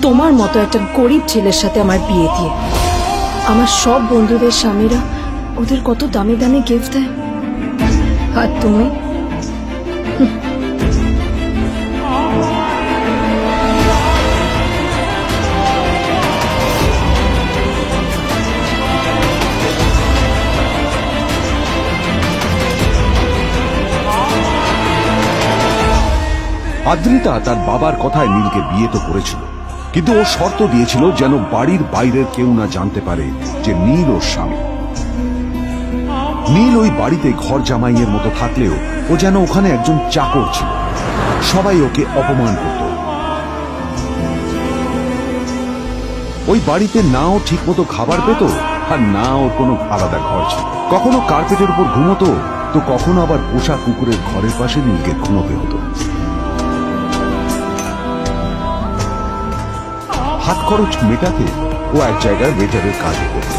তোমার মতো একটা গরিব ছেলের সাথে আমার বিয়ে দিয়ে। আমার সব বন্ধুদের স্বামীরা ওদের কত দামি দামি গিফট দেয়, আর তুমি আদ্রিতা তার বাবার কথায় নীলকে বিয়ে তো করেছিল, কিন্তু ও শর্ত দিয়েছিল যেন বাড়ির বাইরের কেউ না জানতে পারে যে নীল ওর স্বামী। নীল ওই বাড়িতে ঘর জামাইয়ের মতো থাকলেও ও যেন ওখানে একজন চাকর ছিল। সবাই ওকে অপমান করত। ওই বাড়িতে না ও ঠিক মতো খাবার পেত, আর না ওর কোনো আলাদা ঘর ছিল। কখনো কার্পেটের উপর ঘুমোতো, তো কখনো আবার পোষা কুকুরের ঘরের পাশে নীলকে ঘুমোতে হতো। হাত খরচ মেটাতে ও এক জায়গায় ওয়েটারের কাজ করত।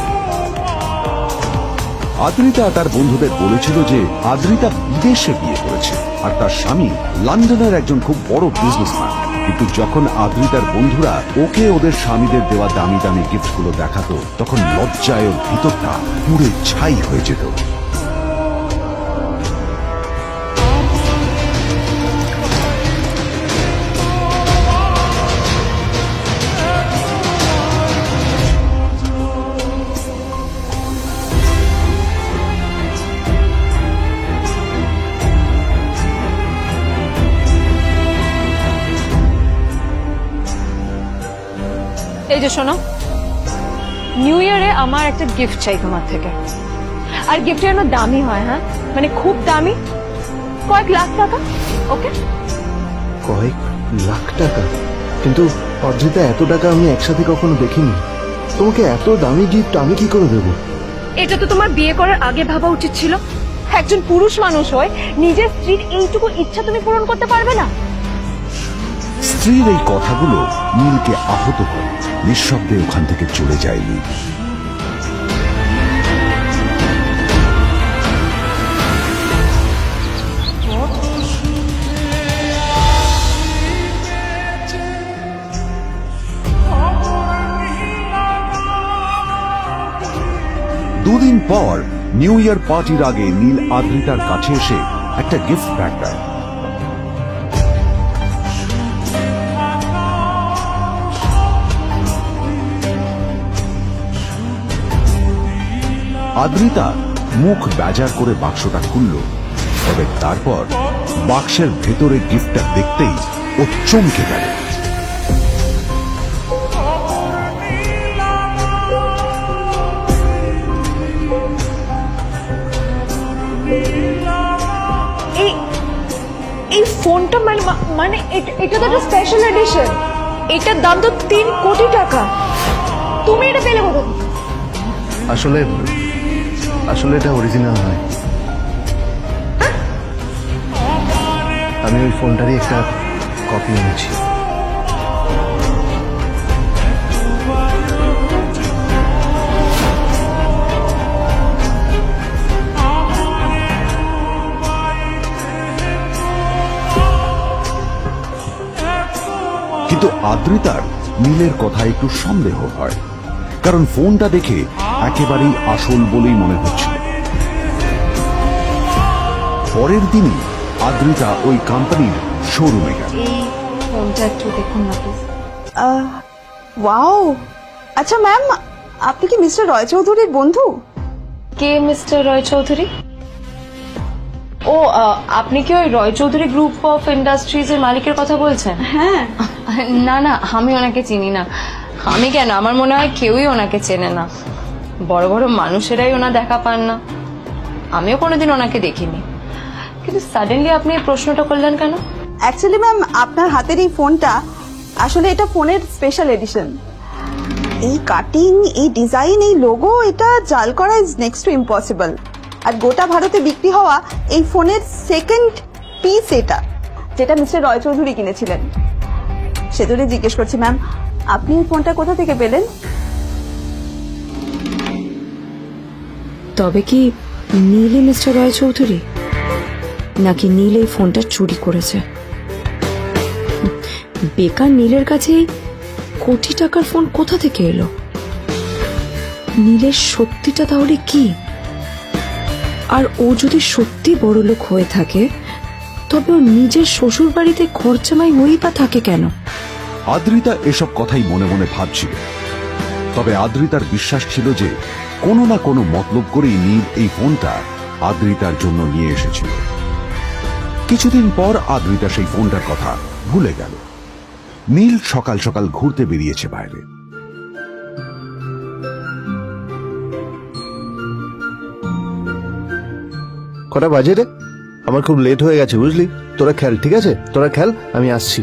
আদ্রিতা তার বন্ধুদের বলেছিল যে আদ্রিতা বিদেশে বিয়ে করেছে, আর তার স্বামী লন্ডনের একজন খুব বড় বিজনেসম্যান। কিন্তু যখন আদ্রিতার বন্ধুরা ওকে ওদের স্বামীদের দেওয়া দামি দামি গিফটগুলো দেখাতো, তখন লজ্জায় ওর ভিতরটা পুড়ে ছাই হয়ে যেত। এই যে শোনো, নিউ ইয়ারে আমার একটা গিফট চাই তোমার থেকে। আর গিফট যেন দামি হয়, হ্যাঁ, মানে খুব দামি, কয়েক লাখ টাকা। ওকে? কয়েক লাখ টাকা? কিন্তু অদ্রিতা, এত টাকা আমি একসাথে কখনো দেখিনি। তোমাকে এত দামি গিফট আমি কি করে দেবো? এটা তো তোমার বিয়ে করার আগে ভাবা উচিত ছিল। একজন পুরুষ মানুষ হয়ে নিজের স্ত্রীর এইটুকু ইচ্ছা তুমি পূরণ করতে পারবে না? স্ত্রীর এই কথাগুলো নীলকে আহত করে। নিঃশব্দে ওখান থেকে চলে যায় নীল। দুদিন পর নিউ ইয়ার পার্টির আগে নীল আদ্রিতার কাছে এসে একটা গিফট ব্যাগ দেয়। আদ্রিতা মুখ বেজার করে বাক্সটা খুলল, তবে তারপর বাক্সের ভেতরে গিফটটা দেখতেই ও চমকে গেল। এই ফোনটা মানে এটা তো একটা স্পেশাল এডিশন। এটার দাম তো 3 কোটি টাকা। তুমি এটা পেলে কোথা থেকে? আসলে এটা অরিজিনাল নয়। আমি ওই ফোনটারই একটা কপি এনেছি। কিন্তু আদ্রিতার নীলের কথা একটু সন্দেহ হয়, কারণ ফোনটা দেখে একেবারেই আসল বলেই মনে হচ্ছিল। পরের দিনই আদ্রিতা ওই কোম্পানির শোরুমে গেল। এই ফোনটা একটু দেখুন না প্লিজ। ওয়াও, আচ্ছা ম্যাম, আপনি কি মিস্টার রয় চৌধুরীর বন্ধু? কে মিস্টার রয় চৌধুরী? ও, আপনি কি ওই রয় চৌধুরী গ্রুপ অফ ইন্ডাস্ট্রিজ এর মালিকের কথা বলছেন? হ্যাঁ। না না, আমি ওনাকে চিনি না। আমি কেন, আমার মনে হয় কেউই ওনাকে চেনে না। বড় বড় মানুষেরাই ওনা দেখা পান না। আমিও কোনোদিন ওনাকে দেখিনি, কিন্তু সাডেনলি আপনি এই প্রশ্নটা করলেন কেন? অ্যাকচুয়ালি ম্যাম, আপনার হাতের এই ফোনটা আসলে এটা ফোনের স্পেশাল এডিশন। এই কাটিং, এই ডিজাইন, এই লোগো, এটা জাল করা ইজ নেক্সট টু ইম্পসিবল। আর গোটা ভারতে বিক্রি হওয়া এই ফোনের সেকেন্ড পিস এটা, যেটা মিস্টার রয় চৌধুরী কিনেছিলেন। সেজন্য জিজ্ঞেস করছি ম্যাম, আপনি এই ফোনটা কোথা থেকে পেলেন? তবে কি নীলই মিস্টার রয় চৌধুরী, নাকি নীল এই ফোনটা চুরি করেছে? বেকার নীলের কাছে কোটি টাকার ফোন কোথা থেকে এলো? নীলের সত্যিটা তাহলে কি? আর ও যদি সত্যি বড়লোক হয়ে থাকে, তবে ও নিজের শ্বশুর বাড়িতে খরচামাই হয়েই বা থাকে কেন? আদ্রিতা এসব কথাই মনে মনে ভাবছিল। তবে আদ্রিতার বিশ্বাস ছিল যে কোনো না কোনো মতলব করেই নীল এই ফোনটা আদ্রিতার জন্য নিয়ে এসেছিল। কিছুদিন পর আদ্রিতা সেই ফোনটার কথা ভুলে গেল। নীল সকাল সকাল ঘুরতে বেরিয়েছে বাইরে। কটা বাজে রে? আমার খুব লেট হয়ে গেছে বুঝলি। তোরা খেল, ঠিক আছে? তোরা খেল, আমি আসছি।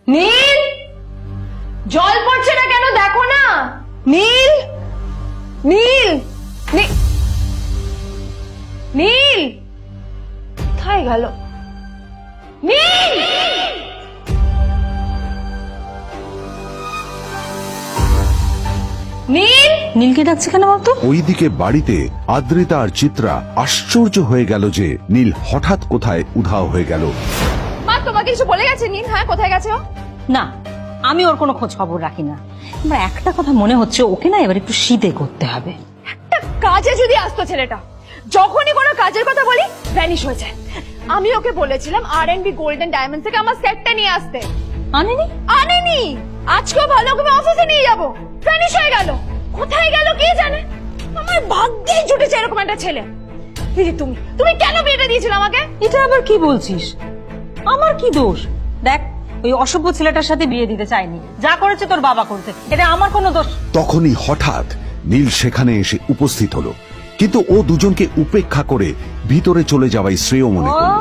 নীল, জল পড়ছে না কেন দেখো না। নীল, নীল, নী- নীল কোথায় গেল? নীল, নীল, নীলকে ডাকছে কেন বলতো? ওইদিকে বাড়িতে আদ্রিতা আর চিত্রা আশ্চর্য হয়ে গেল যে নীল হঠাৎ কোথায় উধাও হয়ে গেল। মা তোমাকে কিছু বলে গেছে নীল? হ্যাঁ, কোথায় গেছে ও? না, আমি ওর কোনো খোঁজ খবর রাখি না। আমার একটা কথা মনে হচ্ছে, ওকে না এবার একটু শীতে করতে হবে। একটা কাজে যদি আসতো ছেলেটা, যখনই কোনো কাজের কথা বলি ভ্যানিশ হয়ে যায়। আমি ওকে বলেছিলাম R&B গোল্ডেন ডায়মন্ড থেকে আমার সেটটা নিয়ে আসতে, আনেনি? আনেনি। আজকেও ভালো করে অফিসে নিয়ে যাবো, ভ্যানিশ হয়ে গেল। কোথায় গেল কে জানে। আমার ভাগ্যেই জুটেছে এরকম একটা ছেলে। দিদি, তুমি তুমি কেন বিয়েটা দিয়েছিলে আমাকে? এটা আবার কি বলছিস? আমার কি দোষ? দেখ, ওই অসভ্য ছেলেটার সাথে বিয়ে দিতে চাইনি। যা করেছে তোর বাবা করতে, এটা আমার কোনো দোষ। তখনই হঠাৎ নীল সেখানে এসে উপস্থিত হলো, কিন্তু ও দুজনকে উপেক্ষা করে ভিতরে চলে যাওয়াই শ্রেয় মনে ও, করল।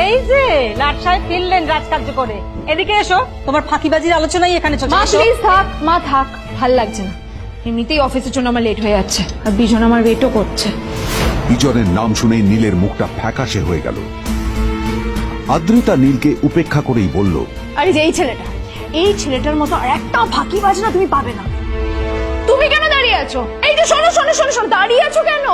এই যে লাট সাহেব ফিরলেন রাজকার্য করে। এদিকে এসো, তোমার ফাঁকিবাজির আলোচনাই এখানে চলছে। মা এসো। প্লিজ থাক, মা থাক, ভাল লাগছে না। এমনিতেই অফিসের জন্য আমার লেট হয়ে যাচ্ছে, আর বিজন আমার ওয়েটও করছে। বিজনের নাম শুনে নীলের মুখটা ফ্যাকাশে হয়ে গেল। আদ্রিতা নীলকে উপেক্ষা করেই বলল, আরে যে এই ছেলেটার মতো আর একটা ফাঁকিবাজ না তুমি পাবে না। তুমি কেন দাঁড়িয়ে আছো? এই যে শোনো শোনো শোনো শোনো, দাঁড়িয়ে আছো কেন?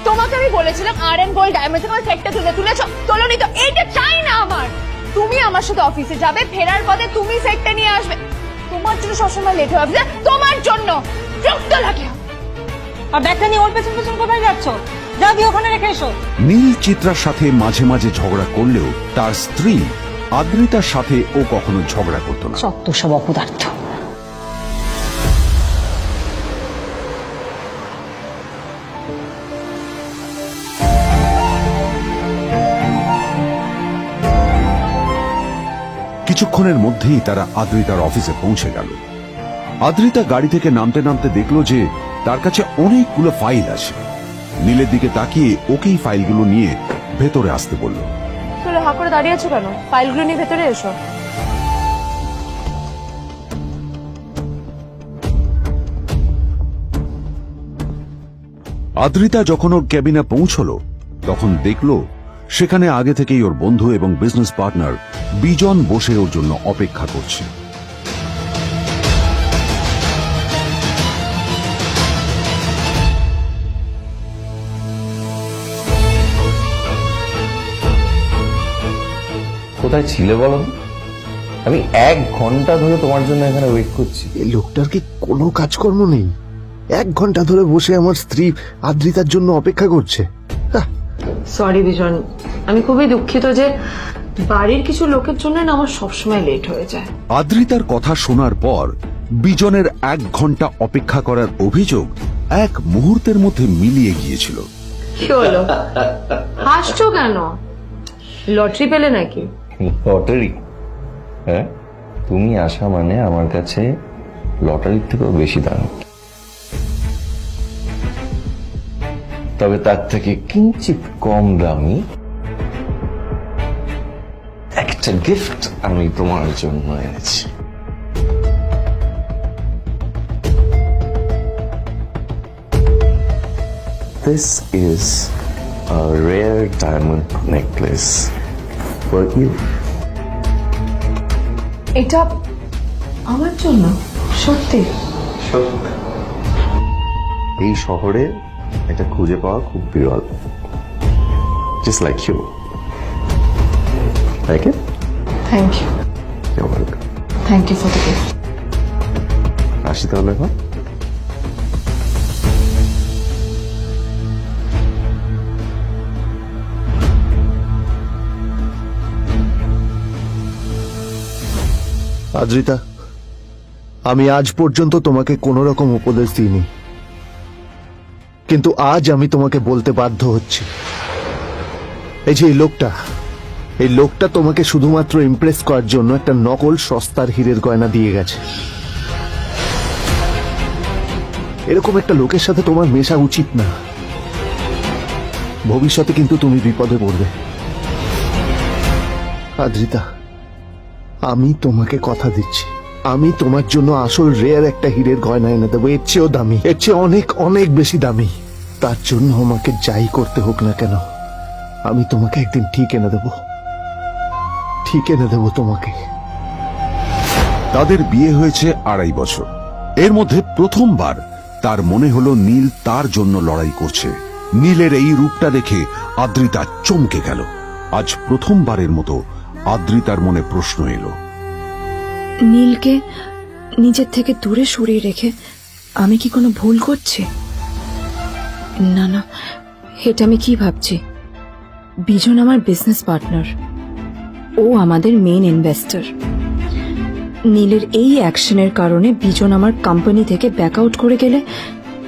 তোমাকে আমি বলেছিলাম R&B গোল্ড ডায়মন্ড থেকে আমার সেটটা তুলেছো, তোলোনি তো। এইটা চাই না আমার। তুমি আমার সাথে অফিসে যাবে, ফেরার পথে তুমি সেটটা নিয়ে আসবে। তোমার জন্য সবসময় লেট হয়ে অফিসে, তোমার জন্য বিরক্ত লাগে। আর ব্যাগটা নিয়ে ওর পেছন পেছন কোথায় যাচ্ছ? যা দিয়ে ওখানে রেখে এসো। নীল চিত্রার সাথে মাঝে মাঝে ঝগড়া করলেও তার স্ত্রী আদ্রিতার সাথে ও কখনো ঝগড়া করত না। সত্য সব অপদার্থ। কিছুক্ষণের মধ্যেই তারা আদ্রিতার অফিসে পৌঁছে গেল। আদ্রিতা গাড়ি থেকে নামতে নামতে দেখলো যে তার কাছে অনেকগুলো ফাইল আছে। নীলের দিকে তাকিয়ে ওকেই ফাইলগুলো নিয়ে ভেতরে আসতে বলল। তুমি হা করে দাঁড়িয়ে আছো কেন? ফাইলগুলো নিয়ে ভেতরে এসো। আদ্রিতা যখন ওর ক্যাবিনে পৌঁছলো, তখন দেখলো সেখানে আগে থেকেই ওর বন্ধু এবং বিজনেস পার্টনার বিজন বসে ওর জন্য অপেক্ষা করছে। কোথায় ছিলে বলো? আমি 1 ঘন্টা ধরে তোমার জন্য এখানে ওয়েট করছি। এই লোকটার কি কোনো কাজকর্ম নেই? 1 ঘন্টা ধরে বসে আমার স্ত্রী আদ্রিতার জন্য অপেক্ষা করছে। সরি বিজন, আমি খুবই দুঃখিত যে বাড়ির কিছু লোকের জন্য না আমার সবসময় লেট হয়ে যায়। আদ্রিতার কথা শোনার পর বিজনের 1 ঘন্টা অপেক্ষা করার অভিযোগ 1 মুহূর্তের মধ্যে মিলিয়ে গিয়েছিল। কি হলো? হাসছো কেন? লটারি পেলে নাকি? লটারি? হ্যাঁ, তুমি আসা মানে আমার কাছে লটারির থেকেও বেশি দাম। তবে তার থেকে কিঞ্চিত কম দামি একটা গিফট আমি তোমার জন্য এনেছি। This is a rare diamond necklace for you. এটা আমার জন্য সত্যি? এই শহরে এটা খুঁজে পাওয়া খুব বিরল, just like you. Like it? Thank you, You're welcome. Thank you for the gift. আসি তাহলে এখন। আদ্রিতা, আমি আজ পর্যন্ত তোমাকে কোনো রকম উপদেশ দিইনি, কিন্তু আজ আমি তোমাকে বলতে বাধ্য হচ্ছি। এই যে এই লোকটা তোমাকে শুধুমাত্র ইমপ্রেস করার জন্য একটা নকল সস্তার হীরের গয়না দিয়ে গেছে। এরকম একটা লোকের সাথে তোমার মেশা উচিত না। ভবিষ্যতে কিন্তু তুমি বিপদে পড়বে। আদ্রিতা, আমি তোমাকে কথা দিচ্ছি, আমি তোমার জন্য আসল রেয়ার একটা হীরের গয়না এনে দেবো, এর চেয়েও দামি, এর চেয়ে অনেক অনেক বেশি দামি। তার জন্য আমাকে যাই করতে হোক না কেন, আমি তোমাকে একদিন ঠিক এনে দেবো, ঠিক এনে দেবো তোমাকে। তাদের বিয়ে হয়েছে 2.5 বছর। এর মধ্যে প্রথমবার তার মনে হলো নীল তার জন্য লড়াই করছে। নীলের এই রূপটা দেখে আদ্রিতা চমকে গেল। আজ প্রথমবারের মতো আদ্রিতার মনে প্রশ্ন এলো, নীলকে নিজের থেকে দূরে সরিয়ে রেখে আমি কি কোনো ভুল করছি? না না, এটা আমি কি ভাবছি? বিজন আমার বিজনেস পার্টনার, ও আমাদের মেইন ইনভেস্টর। নীলের এই অ্যাকশনের কারণে বিজন আমার কোম্পানি থেকে ব্যাক আউট করে গেলে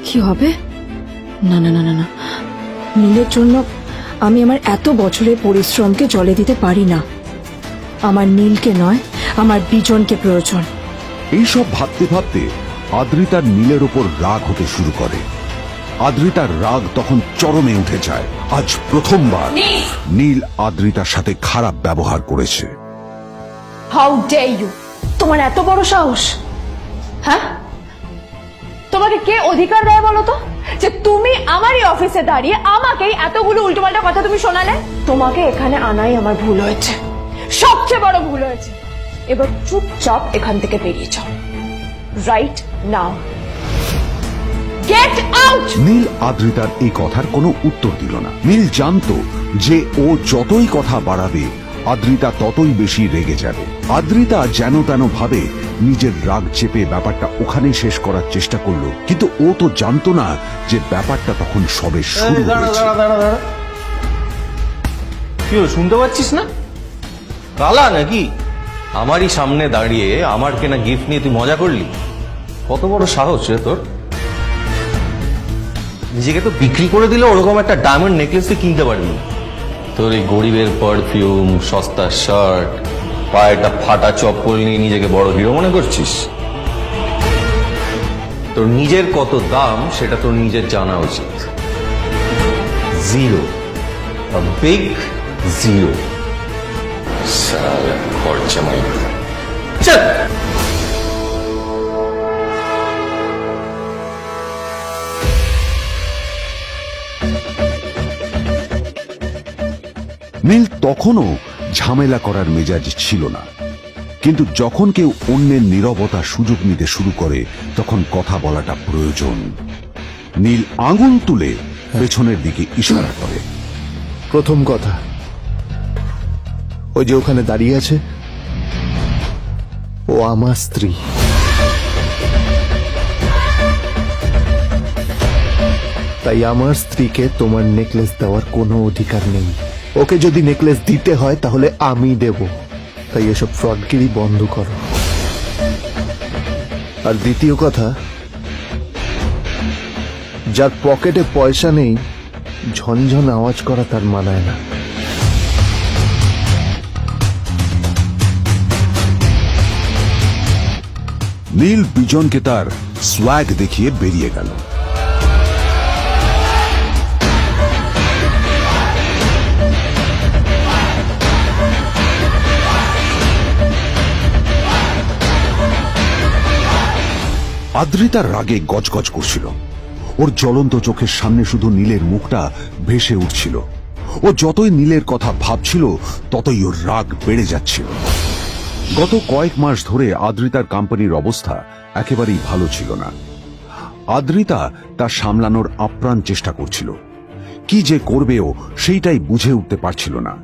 কি হবে? না না না না না, নীলের জন্য আমি আমার এত বছরের পরিশ্রমকে জলে দিতে পারি না। আমার নীলকে নয়, আমার বিজনকে প্রয়োজন। এইসব ভাবতে ভাবতে আদ্রিতার নীলের ওপর রাগ হতে শুরু করে। আদ্রিতার রাগ তখন চরমে উঠে যায়। আজ প্রথমবার নীল আদ্রিতার সাথে খারাপ ব্যবহার করেছে। How dare you! তোমার এত বড় সাহস! হ্যাঁ, তোমাকে কে অধিকার দেয় বলো তো যে তুমি আমারই অফিসে দাঁড়িয়ে আমাকেই এতগুলো উল্টোপাল্টা কথা তুমি শোনালে? তোমাকে এখানে আনাই আমার ভুল হয়েছে, সবচেয়ে বড় ভুল হয়েছে। এবার চুপচাপ এখান থেকে বেরিয়ে যাও, right now. Get out! Neel আদ্রিতার এই কথার কোনো উত্তর দিল না। নীল জানতো যে ও যতই কথা বাড়াবে আদ্রিতা ততই বেশি রেগে যাবে। আদ্রিতা যেন তেন ভাবে নিজের রাগ চেপে ব্যাপারটা ওখানেই শেষ করার চেষ্টা করলো, কিন্তু ও তো জানতো না যে ব্যাপারটা তখন সবে শুরু হয়েছে। কি হলো, শুনতে পাচ্ছিস না? কালা নাকি? আমারই সামনে দাঁড়িয়ে আমার কেনা গিফট নিয়ে তুই মজা করলি? কত বড় সাহস রে তোর! নিজেকে তো বিক্রি করে দিলে ওরকম একটা ডায়মন্ড নেকলেস তুই কিনতে পারবি। তোর এই গরিবের পারফিউম, সস্তা শার্ট, পায়ে একটা ফাটা চপ্পল নিয়ে নিজেকে বড় হিরো মনে করছিস? তোর নিজের কত দাম সেটা তোর নিজের জানা উচিত। Zero, big zero. সারা খরচা মাই চল। নীল তখনও ঝামেলা করার মেজাজ ছিল না, কিন্তু যখন কেউ অন্যের নীরবতা সুযোগ নিতে শুরু করে তখন কথা বলাটা প্রয়োজন। নীল আঙুল তুলে পেছনের দিকে ইশারা করে। প্রথম কথা, ওই যে ওখানে দাঁড়িয়ে আছে, ও আমার স্ত্রী। তাই আমার স্ত্রীকে তোমার নেকলেস দেওয়ার কোনো অধিকার নেই। ওকে যদি নেকলেস দিতে হয় তাহলে আমি দেব। তাই এসব ফ্রডগিরি বন্ধ করো। আর দ্বিতীয় কথা, যার পকেটে পয়সা নেই ঝনঝন আওয়াজ করা তার মানায় না। নীল বিজনকে তার সোয়াগ দেখিয়ে বেরিয়ে গেল। আদ্রিতার রাগে গজগজ করছিল। ওর জ্বলন্ত চোখের সামনে শুধু নীলের মুখটা ভেসে উঠছিল। ও যতই নীলের কথা ভাবছিল ততই ওর রাগ বেড়ে যাচ্ছিল। গত কয়েক মাস ধরে আদ্রিতার কোম্পানির অবস্থা একেবারেই ভালো ছিল না। আদ্রিতা তা সামলানোর আপ্রাণ চেষ্টা করছিল। কি যে করবেও সেইটাই বুঝে উঠতে পারছিল না।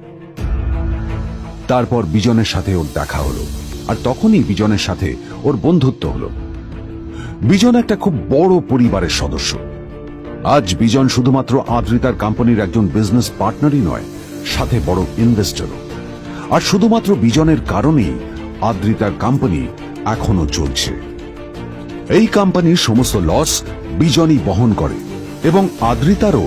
তারপর বিজনের সাথে ওর দেখা হলো, আর তখনই বিজনের সাথে ওর বন্ধুত্ব হলো। বিজন একটা খুব বড় পরিবারের সদস্য। আজ বিজন শুধুমাত্র আদ্রিতার কোম্পানির একজন বিজনেস পার্টনারই নয়, সাথে বড় ইনভেস্টরও। আর শুধুমাত্র বিজনের কারণেই আদ্রিতার কোম্পানি এখনো চলছে। এই কোম্পানির সমস্ত লস বিজনই বহন করে এবং আদ্রিতারও